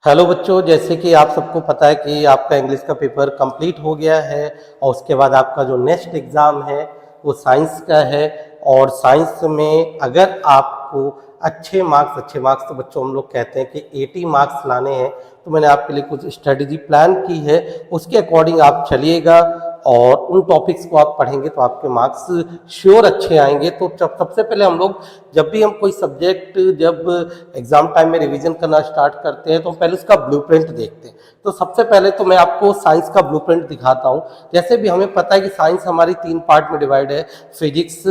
Hello बच्चों, जैसे कि आप सबको पता है कि आपका इंग्लिश का पेपर कंप्लीट हो गया है और उसके बाद आपका जो नेक्स्ट एग्ज़ाम है वो साइंस का है। और साइंस में अगर आपको अच्छे मार्क्स तो बच्चों हम लोग कहते हैं कि 80 मार्क्स लाने हैं, तो मैंने आपके लिए कुछ स्ट्रेटजी प्लान की है। उसके अकॉर्डिंग आप चलिएगा और उन टॉपिक्स को आप पढ़ेंगे तो आपके मार्क्स श्योर अच्छे आएंगे। तो सबसे पहले हम लोग जब भी हम कोई सब्जेक्ट जब एग्जाम टाइम में रिवीजन करना स्टार्ट करते हैं तो हम पहले उसका ब्लूप्रिंट देखते हैं। तो सबसे पहले तो मैं आपको साइंस का ब्लूप्रिंट दिखाता हूँ। जैसे भी हमें पता है कि साइंस हमारी 3 पार्ट में डिवाइड है, फिजिक्स,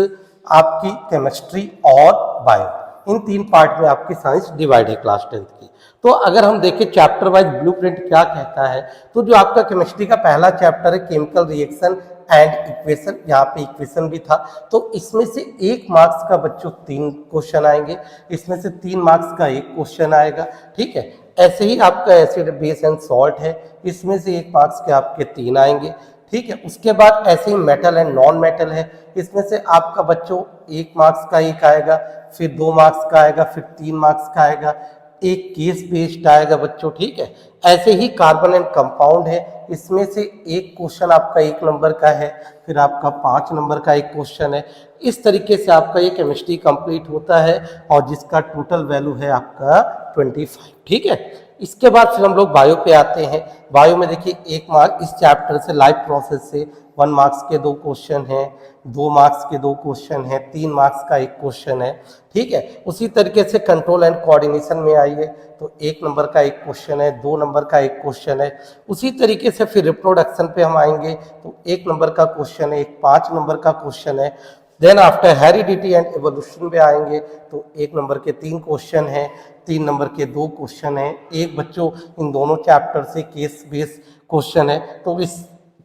आपकी केमिस्ट्री और बायो। इन 3 पार्ट में आपकी साइंस डिवाइड है क्लास 10th की। तो अगर हम देखें चैप्टर वाइज ब्लूप्रिंट क्या कहता है, तो जो आपका केमिस्ट्री का पहला चैप्टर है केमिकल रिएक्शन एंड इक्वेशन, यहाँ पे इक्वेशन भी था। तो इसमें से 1 मार्क्स का बच्चों 3 क्वेश्चन आएंगे, इसमें से 3 मार्क्स का 1 क्वेश्चन आएगा। ठीक है, ऐसे ही आपका एसिड बेस एंड सॉल्ट है, इसमें से 1 मार्क्स के आपके 3 आएंगे। ठीक है, उसके बाद ऐसे ही मेटल एंड नॉन मेटल है, इसमें से आपका बच्चों 1 मार्क्स का 1 आएगा, फिर 2 मार्क्स का आएगा, फिर 3 मार्क्स का आएगा, एक केस बेस्ड आएगा बच्चों। ठीक है, ऐसे ही कार्बन एंड कंपाउंड है, इसमें से 1 क्वेश्चन आपका 1 नंबर का है, फिर आपका 5 नंबर का 1 क्वेश्चन है। इस तरीके से आपका ये केमिस्ट्री कंप्लीट होता है और जिसका टोटल वैल्यू है आपका 25। ठीक है, इसके बाद फिर हम लोग बायो पे आते हैं। बायो में देखिए 1 मार्क इस चैप्टर से लाइफ प्रोसेस से 1 मार्क्स के 2 क्वेश्चन हैं, 2 मार्क्स के 2 क्वेश्चन हैं, 3 मार्क्स का 1 क्वेश्चन है। ठीक है, उसी तरीके से कंट्रोल एंड कोऑर्डिनेशन में आइए तो 1 नंबर का 1 क्वेश्चन है, 2 नंबर का 1 क्वेश्चन है। उसी तरीके से फिर रिप्रोडक्शन पे हम आएंगे तो 1 नंबर का क्वेश्चन है, एक 5 नंबर का क्वेश्चन है। Then after heredity and evolution पे आएंगे तो 1 नंबर के 3 क्वेश्चन हैं, 3 नंबर के 2 क्वेश्चन हैं। एक बच्चों इन दोनों चैप्टर से केस बेस्ड क्वेश्चन है। तो इस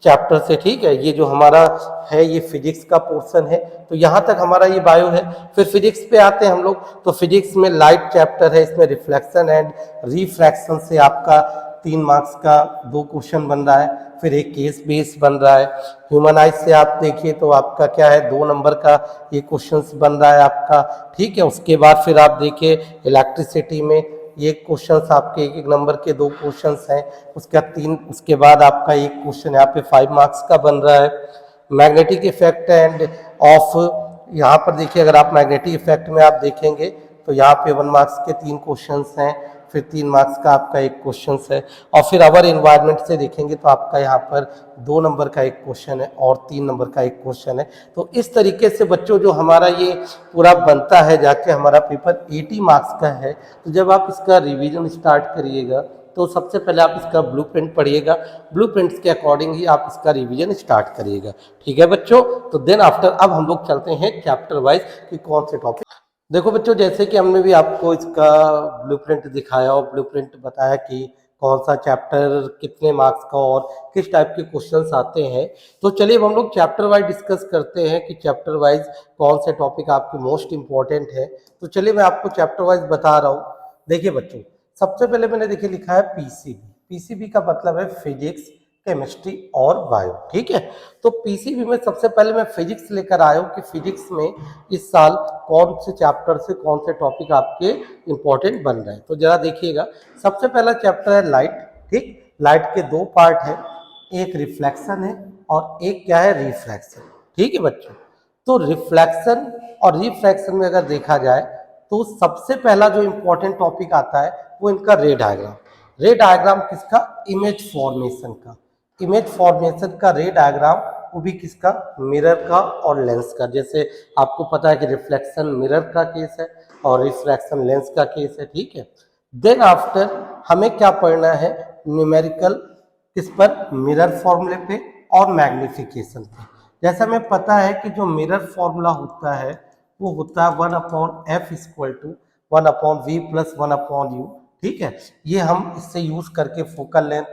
चैप्टर से, ठीक है, ये जो हमारा है ये फिजिक्स का पोर्शन है, तो यहाँ तक हमारा ये बायो है। फिर फिजिक्स पे आते हैं हम लोग, तो फिजिक्स में लाइट चैप्टर है, इसमें रिफ्लेक्शन एंड रिफ्रैक्शन से आपका 3 मार्क्स का 2 क्वेश्चन बन रहा है, फिर एक केस बेस बन रहा है। ह्यूमन आइज से आप देखिए तो आपका क्या है, 2 नंबर का ये क्वेश्चंस बन रहा है आपका। ठीक है, उसके बाद फिर आप देखिए इलेक्ट्रिसिटी में ये क्वेश्चंस आपके 1 नंबर के 2 क्वेश्चंस हैं, उसका 3, उसके बाद आपका 1 क्वेश्चन यहाँ पे 5 मार्क्स का बन रहा है। मैग्नेटिक इफेक्ट एंड ऑफ, यहाँ पर देखिए अगर आप मैग्नेटिक इफेक्ट में आप देखेंगे तो यहाँ पे 1 मार्क्स के 3 क्वेश्चंस हैं, फिर 3 मार्क्स का आपका 1 क्वेश्चन है। और फिर अवर इन्वायरमेंट से देखेंगे तो आपका यहाँ पर 2 नंबर का 1 क्वेश्चन है और 3 नंबर का 1 क्वेश्चन है। तो इस तरीके से बच्चों जो हमारा ये पूरा बनता है, जाके हमारा पेपर 80 मार्क्स का है। तो जब आप इसका रिवीजन स्टार्ट करिएगा तो सबसे पहले आप इसका ब्लूप्रिंट पढ़िएगा, ब्लूप्रिंट्स के अकॉर्डिंग ही आप इसका रिवीजन स्टार्ट करिएगा। ठीक है बच्चों, तो देन आफ्टर अब हम लोग चलते हैं चैप्टर वाइज कि कौन से टॉपिक। देखो बच्चों, जैसे कि हमने भी आपको इसका ब्लूप्रिंट दिखाया और ब्लूप्रिंट बताया कि कौन सा चैप्टर कितने मार्क्स का और किस टाइप के क्वेश्चंस आते हैं। तो चलिए अब हम लोग चैप्टर वाइज डिस्कस करते हैं कि चैप्टर वाइज कौन से टॉपिक आपके मोस्ट इंपॉर्टेंट है। तो चलिए मैं आपको चैप्टर वाइज बता रहा हूँ। देखिए बच्चों, सबसे पहले मैंने देखिए लिखा है पीसीबी। पीसीबी का मतलब है फिजिक्स, केमिस्ट्री और बायो। ठीक है, तो पीसीबी में सबसे पहले मैं फिजिक्स लेकर आया हूँ कि फिजिक्स में इस साल कौन से चैप्टर से कौन से टॉपिक आपके इंपॉर्टेंट बन रहे हैं। तो जरा देखिएगा, सबसे पहला चैप्टर है लाइट। ठीक, लाइट के 2 पार्ट है, एक रिफ्लेक्शन है और एक क्या है, रिफ्रैक्शन। ठीक है बच्चों, तो रिफ्लेक्शन और रिफ्रैक्शन में अगर देखा जाए तो सबसे पहला जो इंपॉर्टेंट टॉपिक आता है वो इनका रे डायग्राम। रे डायग्राम किसका, इमेज फॉर्मेशन का। इमेज फॉर्मेशन का रे डायग्राम, वो भी किसका, मिरर का और लेंस का। जैसे आपको पता है कि रिफ्लेक्शन मिरर का केस है और रिफ्रैक्शन लेंस का केस है। ठीक है, देन आफ्टर हमें क्या पढ़ना है, न्यूमेरिकल किस पर, मिरर फॉर्मूले पे और मैग्निफिकेशन पे। जैसा हमें पता है कि जो मिरर फॉर्मूला होता है वो होता है 1/f = 1/v + 1/u। ठीक है, ये हम इससे यूज करके फोकल लेंथ,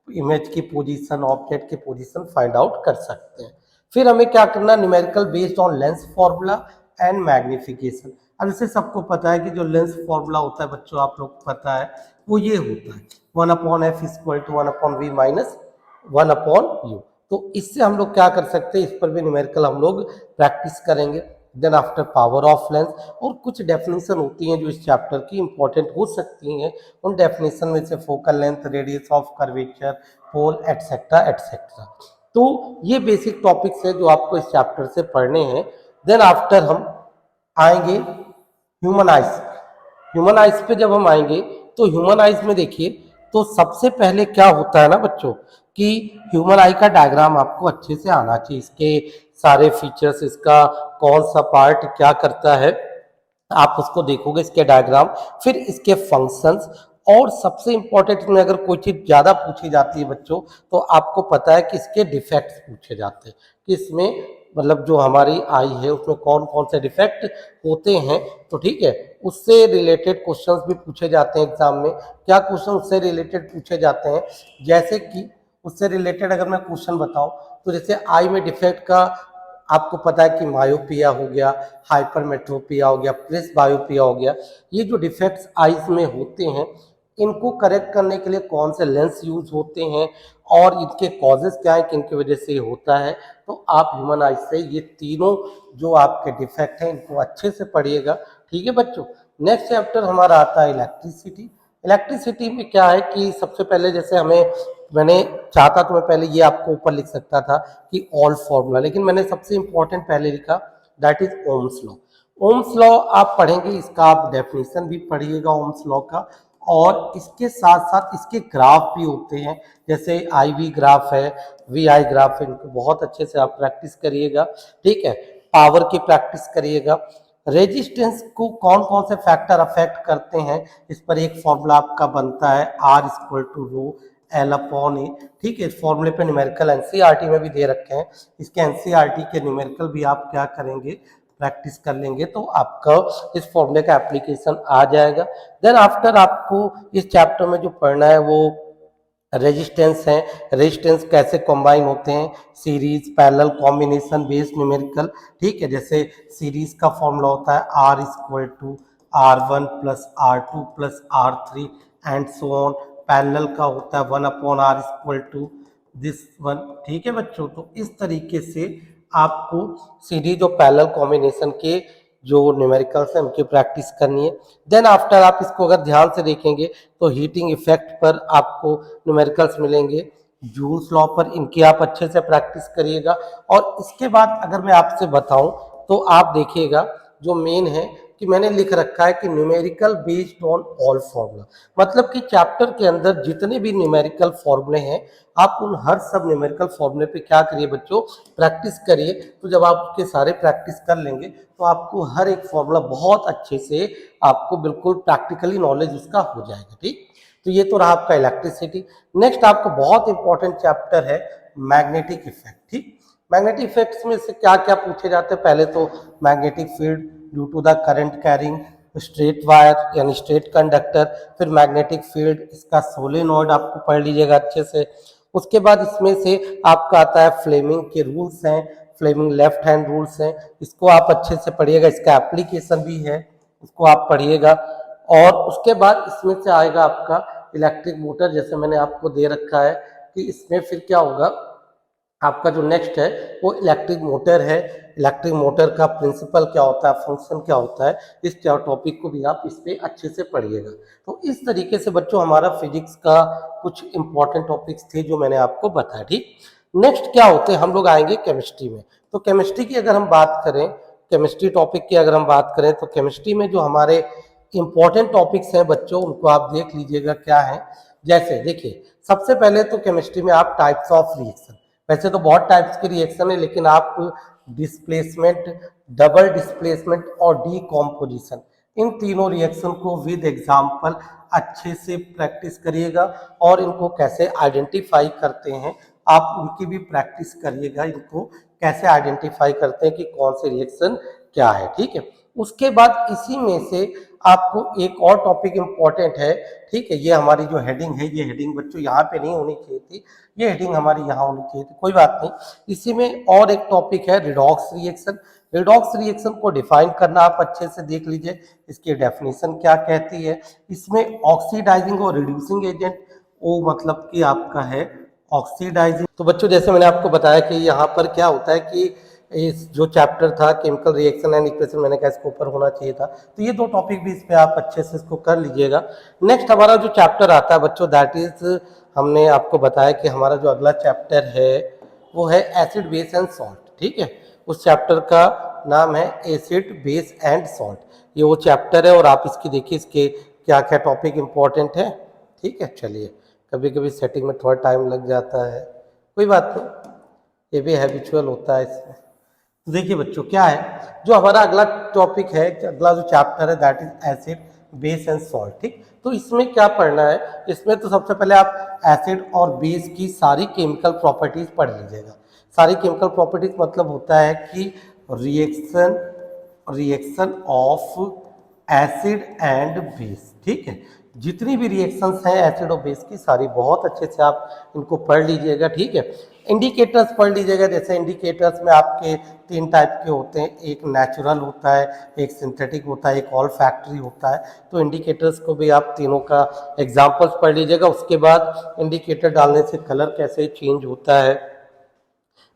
इमेज की पोजीशन, ऑब्जेक्ट की पोजीशन फाइंड आउट कर सकते हैं। फिर हमें क्या करना, numerical based on lens formula and magnification. अब इसे सबको पता है कि जो लेंस फॉर्मूला होता है बच्चों, आप लोग को पता है वो ये होता है 1/f = 1/v - 1/u। तो इससे हम लोग क्या कर सकते हैं, इस पर भी न्यूमेरिकल हम लोग प्रैक्टिस करेंगे। Then after power of lens, और कुछ डेफिनेशन होती हैं जो इस चैप्टर की इंपॉर्टेंट हो सकती हैं। उन डेफिनेशन में से focal length, radius of curvature, pole, etcetera etcetera. तो ये बेसिक टॉपिक्स हैं जो आपको इस चैप्टर से पढ़ने हैं। देन आफ्टर हम आएंगे ह्यूमन आइज। ह्यूमन आइज पे जब हम आएंगे तो ह्यूमन आइज में देखिए, तो सबसे पहले क्या होता है ना बच्चों कि ह्यूमन आई का डायग्राम आपको अच्छे से आना चाहिए। इसके सारे फीचर्स, इसका कौन सा पार्ट क्या करता है, आप उसको देखोगे इसके डायग्राम, फिर इसके फंक्शंस, और सबसे इंपॉर्टेंट में अगर कोई चीज ज्यादा पूछी जाती है बच्चों, तो आपको पता है कि इसके डिफेक्ट्स पूछे जाते हैं कि इसमें मतलब जो हमारी आई है उसमें कौन कौन से डिफेक्ट होते हैं। तो ठीक है, उससे रिलेटेड क्वेश्चंस भी पूछे जाते हैं एग्जाम में। क्या क्वेश्चन उससे रिलेटेड पूछे जाते हैं, जैसे कि उससे रिलेटेड अगर मैं क्वेश्चन बताऊं तो जैसे आई में डिफेक्ट का आपको पता है कि मायोपिया हो गया, हाइपरमेट्रोपिया हो गया, प्रेसबायोपिया हो गया। ये जो डिफेक्ट्स आईज में होते हैं, इनको करेक्ट करने के लिए कौन से लेंस यूज होते हैं और इनके कॉजेस क्या है, किन की वजह से ये होता है, तो आप ह्यूमन आइज से ये तीनों जो आपके डिफेक्ट हैं इनको अच्छे से पढ़िएगा। ठीक है बच्चों। नेक्स्ट चैप्टर हमारा आता है इलेक्ट्रिसिटी। इलेक्ट्रिसिटी में क्या है कि सबसे पहले जैसे हमें, मैंने चाहता तो मैं पहले ये आपको ऊपर लिख सकता था कि ऑल फॉर्मूला, लेकिन मैंने सबसे इंपॉर्टेंट पहले लिखा, that is Ohm's law. Ohm's law आप पढ़ेंगे, इसका आप डेफिनेशन भी पढ़िएगा ओम्स लॉ का, और इसके साथ साथ इसके ग्राफ भी होते हैं, जैसे आई वी ग्राफ है, वी आई ग्राफ है, इनको बहुत अच्छे से आप प्रैक्टिस करिएगा। ठीक है, पावर की प्रैक्टिस करिएगा। रेजिस्टेंस को कौन कौन से फैक्टर अफेक्ट करते हैं, इस पर एक फॉर्मूला आपका बनता है, R equal to rho L upon A. ठीक है, इस फॉर्मूले पे न्यूमेरिकल एनसीईआरटी में भी दे रखे हैं, इसके एनसीईआरटी के न्यूमेरिकल भी आप क्या करेंगे, प्रैक्टिस कर लेंगे, तो आपका इस फॉर्मूले का एप्लीकेशन आ जाएगा। देन आफ्टर आपको इस चैप्टर में जो पढ़ना है वो रेजिस्टेंस है, रेजिस्टेंस कैसे कंबाइन होते हैं, series, parallel, combination, based, numerical. ठीक है, जैसे सीरीज का फॉर्मूला होता है R equal to R1 plus R2 plus R3 and so on. Parallel का होता है 1 upon R equal to this one. ठीक है बच्चों, तो इस तरीके से आपको सीरीज और पैरेलल कॉम्बिनेशन के जो न्यूमेरिकल्स हैं उनकी प्रैक्टिस करनी है। देन आफ्टर आप इसको अगर ध्यान से देखेंगे तो हीटिंग इफेक्ट पर आपको न्यूमेरिकल्स मिलेंगे, जूल्स लॉ पर, इनकी आप अच्छे से प्रैक्टिस करिएगा। और इसके बाद अगर मैं आपसे बताऊं तो आप देखिएगा जो मेन है कि मैंने लिख रखा है कि numerical based on all formula, मतलब कि चैप्टर के अंदर जितने भी न्यूमेरिकल फॉर्मूले हैं आप उन हर सब न्यूमेरिकल फॉर्मूले पे क्या करिए बच्चों, प्रैक्टिस करिए। तो जब आप उसके सारे प्रैक्टिस कर लेंगे तो आपको हर एक फॉर्मूला बहुत अच्छे से, आपको बिल्कुल प्रैक्टिकली नॉलेज उसका हो जाएगा। ठीक, तो ये तो रहा आपका इलेक्ट्रिसिटी। नेक्स्ट आपको बहुत इंपॉर्टेंट चैप्टर है मैग्नेटिक इफेक्ट। ठीक, मैग्नेटिक इफेक्ट्स में से क्या क्या पूछे जाते हैं, पहले तो magnetic field due to the current carrying straight wire यानी स्ट्रेट कंडक्टर, फिर मैग्नेटिक फील्ड, इसका सोलेनॉइड आपको पढ़ लीजिएगा अच्छे से। उसके बाद इसमें से आपका आता है फ्लेमिंग के रूल्स हैं, फ्लेमिंग लेफ्ट हैंड रूल्स हैं, इसको आप अच्छे से पढ़िएगा, इसका एप्लीकेशन भी है, उसको आप पढ़िएगा। और उसके बाद इसमें से आएगा आपका इलेक्ट्रिक मोटर, जैसे मैंने आपको दे रखा है कि इसमें फिर क्या होगा, आपका जो नेक्स्ट है वो इलेक्ट्रिक मोटर है। इलेक्ट्रिक मोटर का प्रिंसिपल क्या होता है, फंक्शन क्या होता है, इस टॉपिक को भी आप इस पे अच्छे से पढ़िएगा। तो इस तरीके से बच्चों हमारा फिजिक्स का कुछ इंपॉर्टेंट टॉपिक्स थे जो मैंने आपको बताया। ठीक, नेक्स्ट क्या होते हैं, हम लोग आएंगे केमिस्ट्री में। तो केमिस्ट्री की अगर हम बात करें, केमिस्ट्री टॉपिक की अगर हम बात करें तो केमिस्ट्री में जो हमारे इंपॉर्टेंट टॉपिक्स हैं बच्चों उनको आप देख लीजिएगा क्या है। जैसे देखिए, सबसे पहले तो केमिस्ट्री में आप टाइप्स ऑफ रिएक्शन, वैसे तो बहुत टाइप्स के रिएक्शन है लेकिन आप डिस्प्लेसमेंट, डबल डिस्प्लेसमेंट और डीकॉम्पोजिशन, इन तीनों रिएक्शन को विद एग्जांपल अच्छे से प्रैक्टिस करिएगा, और इनको कैसे आइडेंटिफाई करते हैं आप उनकी भी प्रैक्टिस करिएगा, इनको कैसे आइडेंटिफाई करते हैं कि कौन से रिएक्शन क्या है। ठीक है, उसके बाद इसी में से आपको एक और टॉपिक इंपॉर्टेंट है। ठीक है, ये हमारी जो हेडिंग है, ये हेडिंग बच्चों यहाँ पे नहीं होनी चाहिए थी, ये हेडिंग हमारी यहाँ होनी चाहिए थी, कोई बात नहीं। इसी में और एक टॉपिक है रिडॉक्स रिएक्शन। रिडॉक्स रिएक्शन को डिफाइन करना आप अच्छे से देख लीजिए, इसकी डेफिनेशन क्या कहती है। इसमें ऑक्सीडाइजिंग और रिड्यूसिंग एजेंट, वो मतलब कि आपका है ऑक्सीडाइजिंग। तो बच्चों जैसे मैंने आपको बताया कि यहाँ पर क्या होता है कि इस जो चैप्टर था केमिकल रिएक्शन एंड इक्वेशन, मैंने कहा इसको ऊपर होना चाहिए था, तो ये 2 टॉपिक भी इस पे आप अच्छे से इसको कर लीजिएगा। नेक्स्ट हमारा जो चैप्टर आता है बच्चों, दैट इज, हमने आपको बताया कि हमारा जो अगला चैप्टर है वो है एसिड बेस एंड सॉल्ट। ठीक है, उस चैप्टर का नाम है एसिड बेस एंड सॉल्ट। ये वो चैप्टर है और आप इसकी देखिए इसके क्या क्या टॉपिक इंपॉर्टेंट है। ठीक है, चलिए, कभी कभी सेटिंग में थोड़ा टाइम लग जाता है, कोई बात नहीं, ये भी हैबिचुअल होता है इसमें। तो देखिए बच्चों क्या है जो हमारा अगला टॉपिक है, अगला जो चैप्टर है that is acid base and salt. ठीक, तो इसमें क्या पढ़ना है, इसमें तो सबसे पहले आप एसिड और बेस की सारी केमिकल प्रॉपर्टीज पढ़ लीजिएगा। सारी केमिकल प्रॉपर्टीज मतलब होता है कि reaction of acid and base. ठीक है, जितनी भी रिएक्शंस हैं एसिड और बेस की सारी बहुत अच्छे से आप इनको पढ़ लीजिएगा। ठीक है, इंडिकेटर्स पढ़ लीजिएगा। जैसे इंडिकेटर्स में आपके 3 टाइप के होते हैं, एक नेचुरल होता है, एक सिंथेटिक होता है, एक ऑल फैक्ट्री होता है। तो इंडिकेटर्स को भी आप तीनों का एग्जाम्पल्स पढ़ लीजिएगा। उसके बाद इंडिकेटर डालने से कलर कैसे चेंज होता है,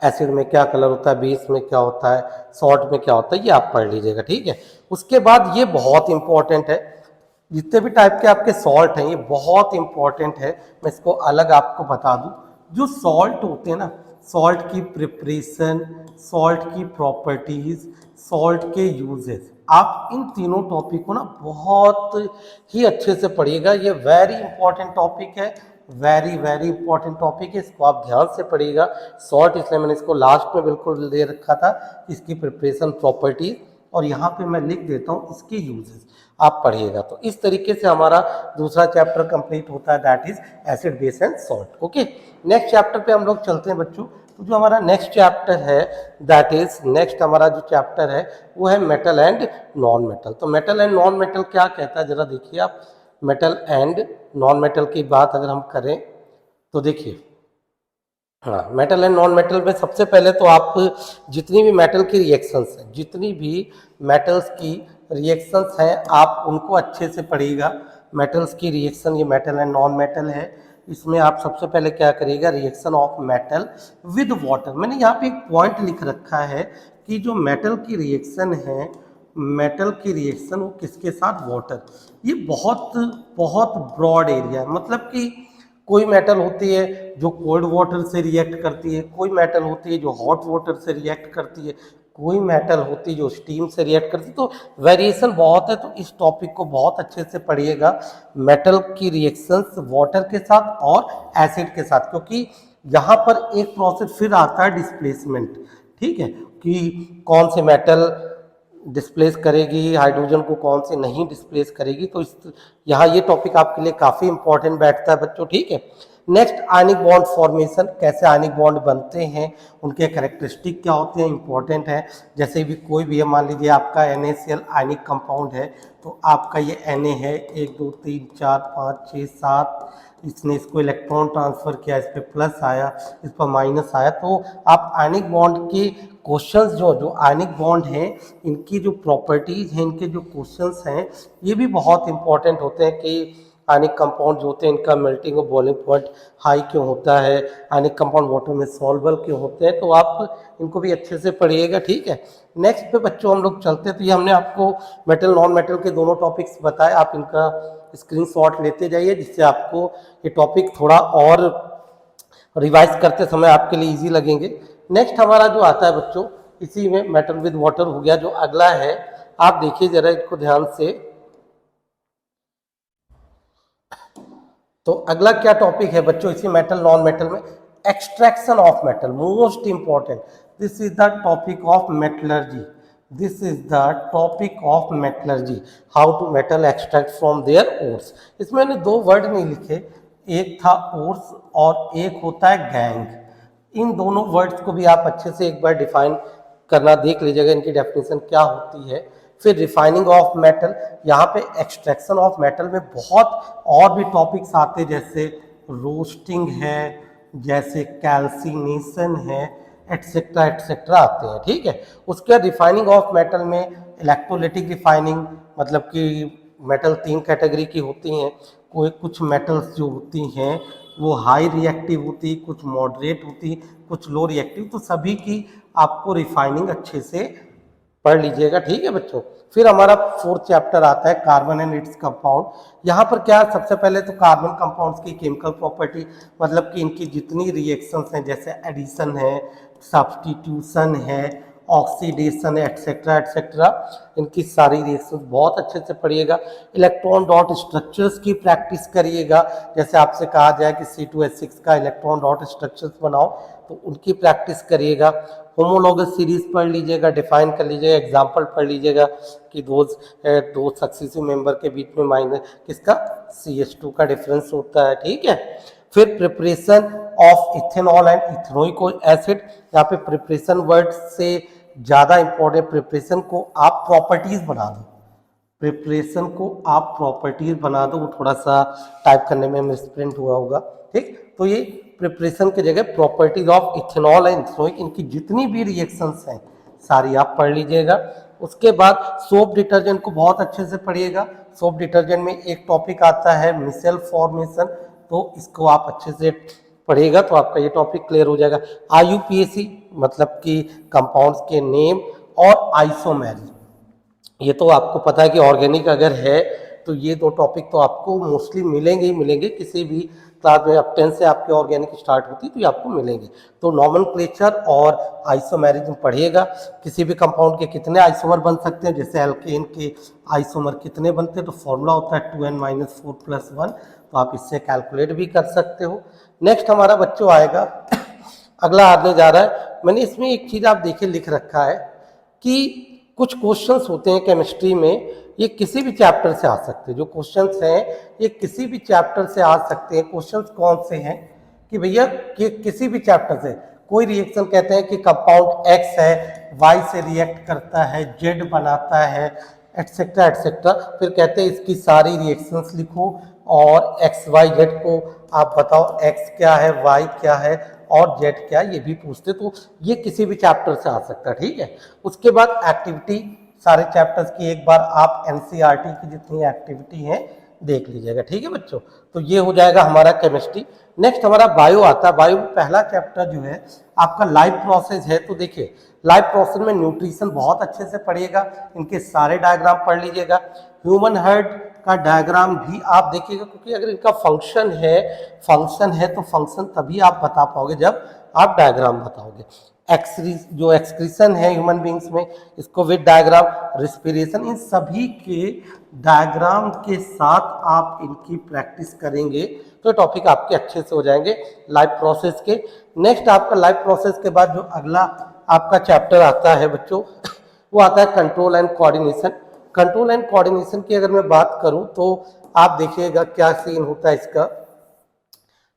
एसिड में क्या कलर होता है, बेस में क्या होता है, सॉल्ट में क्या होता है, ये आप पढ़ लीजिएगा। ठीक है, उसके बाद ये बहुत इंपॉर्टेंट है, जितने भी टाइप के आपके सॉल्ट हैं ये बहुत इंपॉर्टेंट है। मैं इसको अलग आपको बता दूं, जो सॉल्ट होते हैं ना, सॉल्ट की प्रिपरेशन, सॉल्ट की प्रॉपर्टीज, सॉल्ट के यूजेस, आप इन तीनों टॉपिक को ना बहुत ही अच्छे से पढ़िएगा। ये वेरी इंपॉर्टेंट टॉपिक है, वेरी वेरी इंपॉर्टेंट टॉपिक है, इसको आप ध्यान से पढ़िएगा। सॉल्ट इसलिए मैंने इसको लास्ट में बिल्कुल दे रखा था, इसकी प्रिपरेशन, प्रॉपर्टीज, और यहाँ पे मैं लिख देता हूँ इसके यूजेस, आप पढ़िएगा। तो इस तरीके से हमारा दूसरा चैप्टर कंप्लीट होता है, that is acid base and salt. Okay, next chapter पे हम लोग चलते हैं बच्चों। तो जो हमारा नेक्स्ट चैप्टर है दैट इज, नेक्स्ट हमारा जो चैप्टर है वो है मेटल एंड नॉन मेटल। तो मेटल एंड नॉन मेटल क्या कहता है, जरा देखिए आप। मेटल एंड नॉन मेटल की बात अगर हम करें तो देखिए, हाँ, मेटल एंड नॉन मेटल में सबसे पहले तो आप जितनी भी मेटल की रिएक्शंस हैं, जितनी भी मेटल्स की रिएक्शंस हैं, आप उनको अच्छे से पढ़िएगा। मेटल्स की रिएक्शन, ये मेटल एंड नॉन मेटल है। इसमें आप सबसे पहले क्या करिएगा, reaction of metal with water. मैंने यहाँ पे एक पॉइंट लिख रखा है कि जो मेटल की रिएक्शन है, मेटल की रिएक्शन वो किसके साथ, वाटर। ये बहुत बहुत ब्रॉड एरिया है, मतलब कि कोई मेटल होती है जो कोल्ड वाटर से रिएक्ट करती है, कोई मेटल होती है जो हॉट वाटर से रिएक्ट करती है, कोई मेटल होती है जो स्टीम से रिएक्ट करती है। तो वेरिएशन बहुत है, तो इस टॉपिक को बहुत अच्छे से पढ़िएगा, मेटल की रिएक्शंस वाटर के साथ और एसिड के साथ, क्योंकि यहाँ पर एक प्रोसेस फिर आता है डिस्प्लेसमेंट। ठीक है, कि कौन से मेटल डिस्प्लेस करेगी हाइड्रोजन को, कौन सी नहीं डिस्प्लेस करेगी। तो इस यहाँ ये टॉपिक आपके लिए काफ़ी इंपॉर्टेंट बैठता है बच्चों। ठीक है, नेक्स्ट आयनिक बॉन्ड फॉर्मेशन, कैसे आयनिक बॉन्ड बनते हैं, उनके कैरेक्टरिस्टिक क्या होते हैं, इंपॉर्टेंट है। जैसे भी कोई भी है, मान लीजिए आपका NaCl आयनिक कंपाउंड है, तो आपका ये Na है, 1 2 3 4 5 6 7, इसने इसको इलेक्ट्रॉन ट्रांसफर किया, इस पर प्लस आया, इस पर माइनस आया। तो आप आयनिक बॉन्ड के क्वेश्चंस जो आयनिक बॉन्ड हैं, इनकी जो प्रॉपर्टीज हैं, इनके जो क्वेश्चंस हैं, ये भी बहुत इंपॉर्टेंट होते हैं कि आयनिक कंपाउंड जो होते हैं इनका मेल्टिंग और बॉइलिंग पॉइंट हाई क्यों होता है, आयनिक कंपाउंड वाटर में सॉल्युबल क्यों होते हैं। तो आप इनको भी अच्छे से पढ़िएगा। ठीक है, नेक्स्ट पे बच्चों हम लोग चलते हैं। तो ये हमने आपको मेटल नॉन मेटल के दोनों टॉपिक्स बताए, आप इनका स्क्रीनशॉट लेते जाइए, जिससे आपको ये टॉपिक थोड़ा और रिवाइज करते समय आपके लिए इजी लगेंगे। नेक्स्ट हमारा जो आता है बच्चों, इसी में मेटल विद वाटर हो गया। जो अगला है, आप देखिए जरा इसको ध्यान से। तो अगला क्या टॉपिक है बच्चों इसी मेटल नॉन मेटल में, extraction of metal, most important. This is the topic of metallurgy, this is the topic of metallurgy, how to metal extract from their ores. इसमें मैंने 2 वर्ड नहीं लिखे, एक था ओर्स और एक होता है गैंग। इन दोनों वर्ड्स को भी आप अच्छे से एक बार डिफाइन करना देख लीजिएगा, इनकी डेफिनेशन क्या होती है। फिर रिफाइनिंग ऑफ मेटल, यहाँ पे एक्सट्रैक्शन ऑफ मेटल में बहुत और भी टॉपिक्स आते हैं, जैसे रोस्टिंग है, जैसे कैल्सिनेशन है, एटसेट्रा एटसेट्रा आते हैं। ठीक है, उसके बाद रिफाइनिंग ऑफ मेटल में इलेक्ट्रोलिटिक रिफाइनिंग, मतलब कि मेटल 3 कैटेगरी की होती हैं। कोई कुछ मेटल्स जो होती हैं वो हाई रिएक्टिव होती, कुछ मॉडरेट होती, कुछ लो रिएक्टिव, तो सभी की आपको रिफाइनिंग अच्छे से पढ़ लीजिएगा, ठीक है बच्चों। फिर हमारा फोर्थ चैप्टर आता है कार्बन एंड इट्स कंपाउंड। यहाँ पर क्या, सबसे पहले तो कार्बन कंपाउंड्स की केमिकल प्रॉपर्टी, मतलब कि इनकी जितनी रिएक्शंस हैं, जैसे एडिशन है, सब्स्टिट्यूशन है, ऑक्सीडेशन है, एटसेट्रा एटसेट्रा, इनकी सारी रिएक्शंस बहुत अच्छे से पढ़िएगा। इलेक्ट्रॉन डॉट स्ट्रक्चर्स की प्रैक्टिस करिएगा, जैसे आपसे कहा जाए कि C2H6 का इलेक्ट्रॉन डॉट स्ट्रक्चर्स बनाओ, तो उनकी प्रैक्टिस करिएगा। होमोलॉगस सीरीज पढ़ लीजिएगा, डिफाइन कर लीजिएगा, एग्जाम्पल पढ़ लीजिएगा कि दो सक्सेसिव मेंबर के बीच में माइनस किसका CH2 का डिफरेंस होता है, ठीक है। फिर preparation of ethanol and ethanoic acid, यहाँ पे प्रिपरेशन वर्ड से ज़्यादा इंपॉर्टेंट, प्रिपरेशन को आप प्रॉपर्टीज बना दो, प्रिपरेशन को आप प्रॉपर्टीज बना दो, वो थोड़ा सा टाइप करने में मिसप्रिंट हुआ होगा, ठीक। तो ये प्रिपरेशन की जगह properties of ethanol and ethanoic, इनकी जितनी भी रिएक्शंस हैं सारी आप पढ़ लीजिएगा। उसके बाद सोप डिटर्जेंट को बहुत अच्छे से पढ़िएगा। सोप डिटर्जेंट में एक टॉपिक आता है मिसेल फॉर्मेशन, तो इसको आप अच्छे से पढ़िएगा तो आपका ये टॉपिक क्लियर हो जाएगा। IUPAC मतलब कि कंपाउंड्स के नेम, और आइसोमेर, ये तो आपको पता है कि ऑर्गेनिक अगर है तो ये दो टॉपिक तो आपको मोस्टली मिलेंगे ही मिलेंगे, किसी भी क्लास में। अब 10 से आपकी ऑर्गेनिक स्टार्ट होती है तो ये आपको मिलेंगे। तो नॉमेनक्लेचर और आइसोमेरिज्म पढ़िएगा, किसी भी कंपाउंड के कितने आइसोमर बन सकते हैं, जैसे एल्केन के आइसोमर कितने बनते हैं, तो फॉर्मूला होता है 2n-4+1, तो आप इससे कैलकुलेट भी कर सकते हो। नेक्स्ट हमारा बच्चों आएगा, अगला आने जा रहा है। मैंने इसमें एक चीज़ आप देखिए लिख रखा है कि कुछ क्वेश्चंस होते हैं केमिस्ट्री में, ये किसी भी चैप्टर से आ सकते हैं। जो क्वेश्चंस हैं ये किसी भी चैप्टर से आ सकते हैं। क्वेश्चंस कौन से हैं कि भैया कि किसी भी चैप्टर से कोई रिएक्शन, कहते हैं कि कंपाउंड X है, Y से रिएक्ट करता है, Z बनाता है, एटसेट्रा एटसेट्रा, फिर कहते हैं इसकी सारी रिएक्शंस लिखो और XYZ को आप बताओ, X क्या है, Y क्या है और Z क्या, ये भी पूछते। तो ये किसी भी चैप्टर से आ सकता है, ठीक है। उसके बाद एक्टिविटी, सारे चैप्टर्स की एक बार आप NCERT की जितनी एक्टिविटी हैं देख लीजिएगा, ठीक है बच्चों। तो ये हो जाएगा हमारा केमिस्ट्री। नेक्स्ट हमारा बायो आता है। बायो में पहला चैप्टर जो है आपका लाइफ प्रोसेस है। तो देखिए लाइफ प्रोसेस में न्यूट्रिशन बहुत अच्छे से पढ़िएगा, इनके सारे डायग्राम पढ़ लीजिएगा। ह्यूमन हार्ट का डायग्राम भी आप देखिएगा, क्योंकि अगर इनका फंक्शन है तो फंक्शन तभी आप बता पाओगे जब आप डायग्राम बताओगे। जो एक्सक्रीशन है ह्यूमन बींग्स में, इसको विद डायग्राम, रिस्पिरेशन, इन सभी के डायग्राम के साथ आप इनकी प्रैक्टिस करेंगे तो टॉपिक आपके अच्छे से हो जाएंगे लाइफ प्रोसेस के। नेक्स्ट आपका लाइफ प्रोसेस के बाद जो अगला आपका चैप्टर आता है बच्चों, वो आता है control and coordination. Control and coordination की अगर मैं बात करूं तो आप देखिएगा क्या सीन होता है इसका।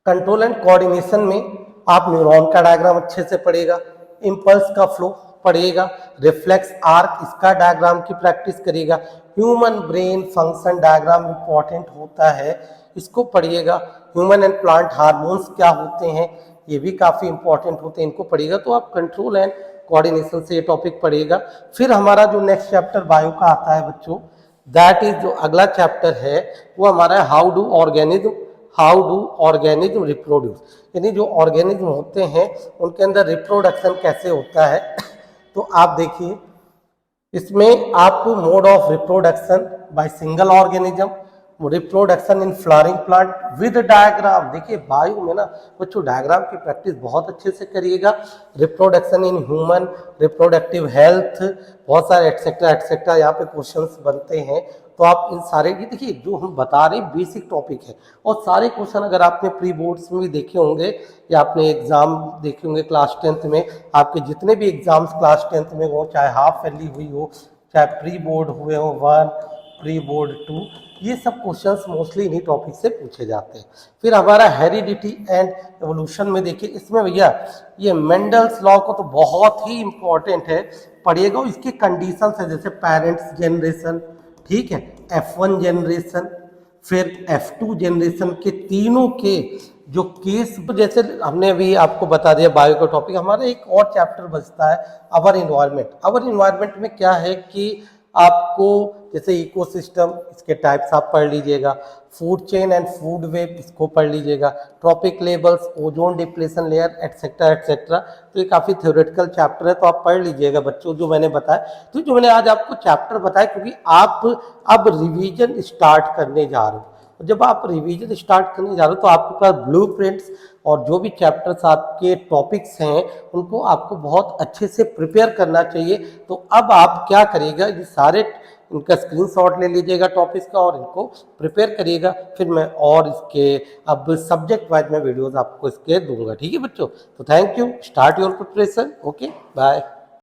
कंट्रोल एंड कोऑर्डिनेशन में आप न्यूरॉन का डायग्राम अच्छे से पढ़िएगा, इम्पल्स का फ्लो पढ़िएगा, रिफ्लेक्स आर्क इसका डायग्राम की प्रैक्टिस करिएगा, human brain function diagram important होता है, इसको पढ़िएगा। ह्यूमन एंड प्लांट हार्मोन्स क्या होते हैं ये भी काफ़ी इंपॉर्टेंट होते हैं, इनको पढ़िएगा। तो आप कंट्रोल एंड कोऑर्डिनेशन से ये टॉपिक पढ़िएगा। फिर हमारा जो नेक्स्ट चैप्टर बायो का आता है बच्चों, दैट इज जो अगला चैप्टर है वो हमारा है हाउ डू ऑर्गेनिज्म रिप्रोड्यूस, यानी जो ऑर्गेनिज्म होते हैं उनके अंदर रिप्रोडक्शन कैसे होता है। तो आप देखिए इसमें आपको mode of reproduction by single organism, reproduction in flowering plant with diagram. देखिए बायो में ना बच्चों डायग्राम की प्रैक्टिस बहुत अच्छे से करिएगा। Reproduction in human, reproductive health, बहुत सारे एटसेट्रा एटसेट्रा यहाँ पे क्वेश्चंस बनते हैं। तो आप इन सारे, ये देखिए जो हम बता रहे हैं बेसिक टॉपिक है, और सारे क्वेश्चन अगर आपने प्री बोर्ड्स में भी देखे होंगे या आपने एग्जाम देखे होंगे क्लास 10th में, आपके जितने भी एग्जाम्स क्लास 10th में हो, चाहे हाफ ईयरली हुई हो, चाहे प्री बोर्ड हुए हो 1, प्री बोर्ड 2, ये सब क्वेश्चंस मोस्टली इन्हीं टॉपिक से पूछे जाते हैं। फिर हमारा हेरिडिटी एंड एवोल्यूशन में देखिए, इसमें भैया ये मेंडल्स लॉ को तो बहुत ही इंपॉर्टेंट है, पढ़िएगा। इसके कंडीशन है जैसे पेरेंट्स जनरेशन, ठीक है, F1 जनरेशन, फिर F2 जनरेशन के तीनों के जो केस, जैसे हमने अभी आपको बता दिया बायो का टॉपिक। हमारा एक और चैप्टर बचता है अवर इन्वायरमेंट। अवर इन्वायरमेंट में क्या है कि आपको जैसे इकोसिस्टम, इसके टाइप्स आप पढ़ लीजिएगा, food chain and food web इसको पढ़ लीजिएगा, trophic levels, ozone depletion layer etcetera etcetera. तो ये काफ़ी थ्योरेटिकल चैप्टर है, तो आप पढ़ लीजिएगा बच्चों जो मैंने बताया। तो जो मैंने आज आपको चैप्टर बताया, क्योंकि आप अब रिवीजन स्टार्ट करने जा रहे हो, जब आप रिवीजन स्टार्ट करने जा रहे हो तो आपके पास ब्लूप्रिंट्स और जो भी चैप्टर्स आपके टॉपिक्स हैं उनको आपको बहुत अच्छे से प्रिपेयर करना चाहिए। तो अब आप क्या करिएगा, ये सारे इनका स्क्रीनशॉट ले लीजिएगा टॉपिक्स का और इनको प्रिपेयर करिएगा। फिर मैं और इसके अब सब्जेक्ट वाइज मैं वीडियोस आपको इसके दूंगा। ठीक है बच्चों, तो thank you, start your preparation. Okay, bye.